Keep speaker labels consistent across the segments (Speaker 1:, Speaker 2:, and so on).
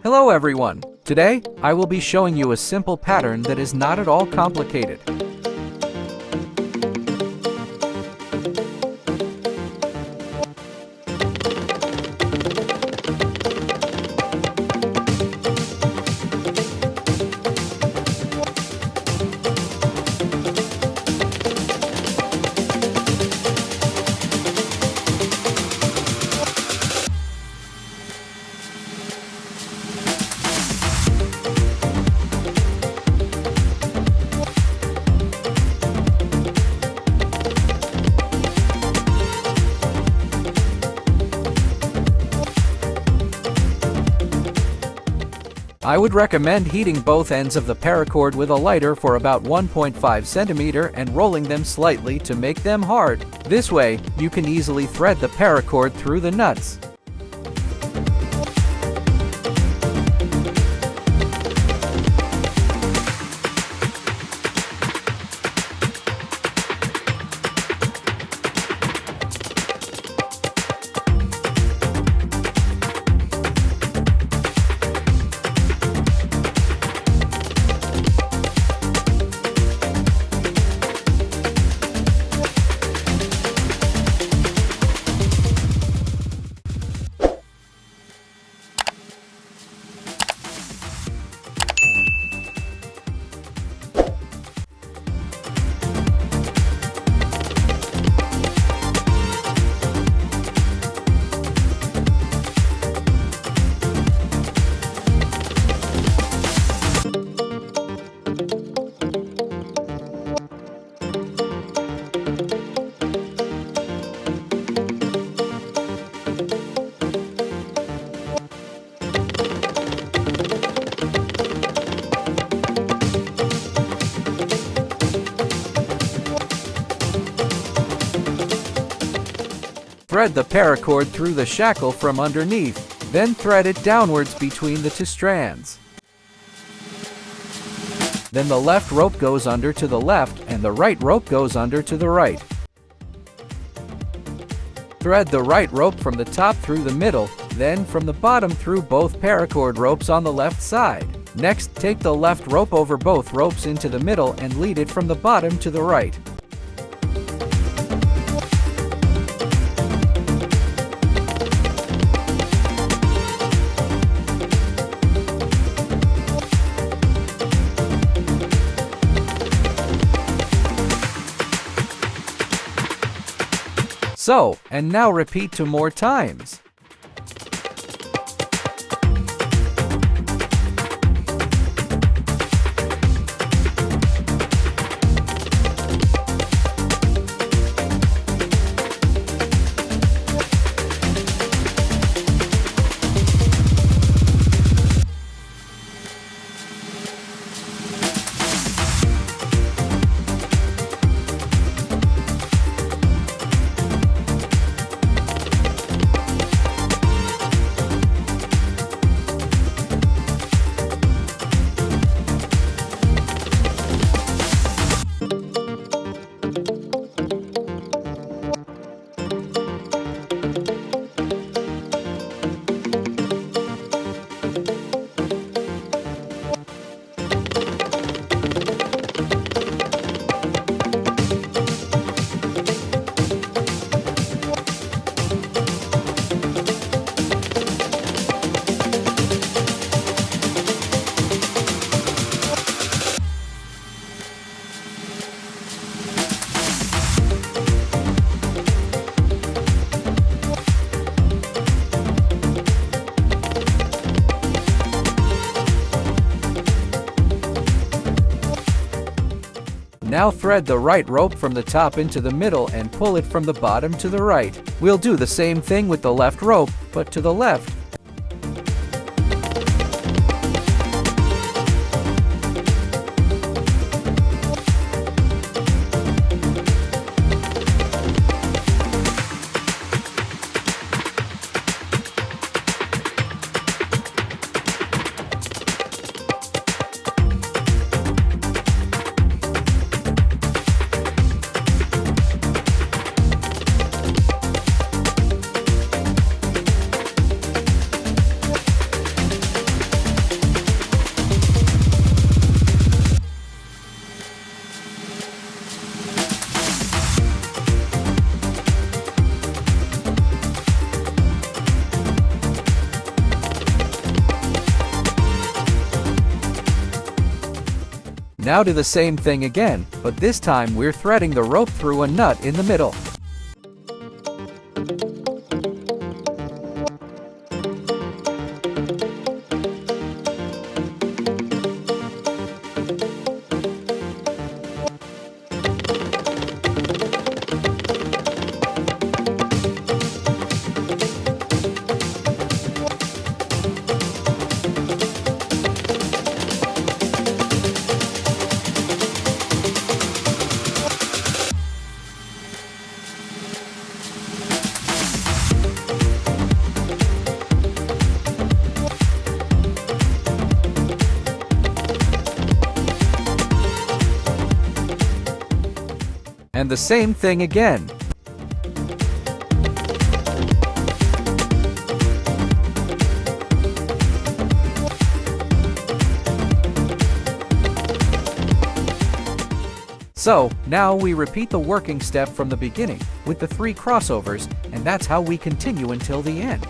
Speaker 1: Hello everyone! Today, I will be showing you a simple pattern that is not at all complicated. I would recommend heating both ends of the paracord with a lighter for about 1.5 cm and rolling them slightly to make them hard. This way, you can easily thread the paracord through the nuts. Thread the paracord through the shackle from underneath, then thread it downwards between the two strands. Then the left rope goes under to the left and the right rope goes under to the right. Thread the right rope from the top through the middle, then from the bottom through both paracord ropes on the left side. Next, take the left rope over both ropes into the middle and lead it from the bottom to the right. So, and now repeat 2 more times. Now thread the right rope from the top into the middle and pull it from the bottom to the right. We'll do the same thing with the left rope, but to the left. Now do the same thing again, but this time we're threading the rope through a nut in the middle. And the same thing again. So, now we repeat the working step from the beginning, with the 3 crossovers, and that's how we continue until the end.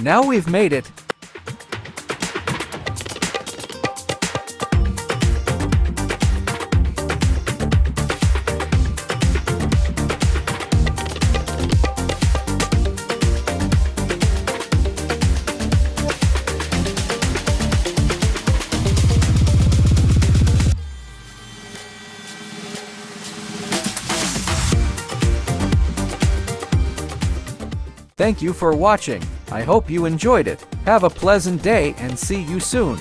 Speaker 1: Now we've made it. Thank you for watching. I hope you enjoyed it. Have a pleasant day and see you soon.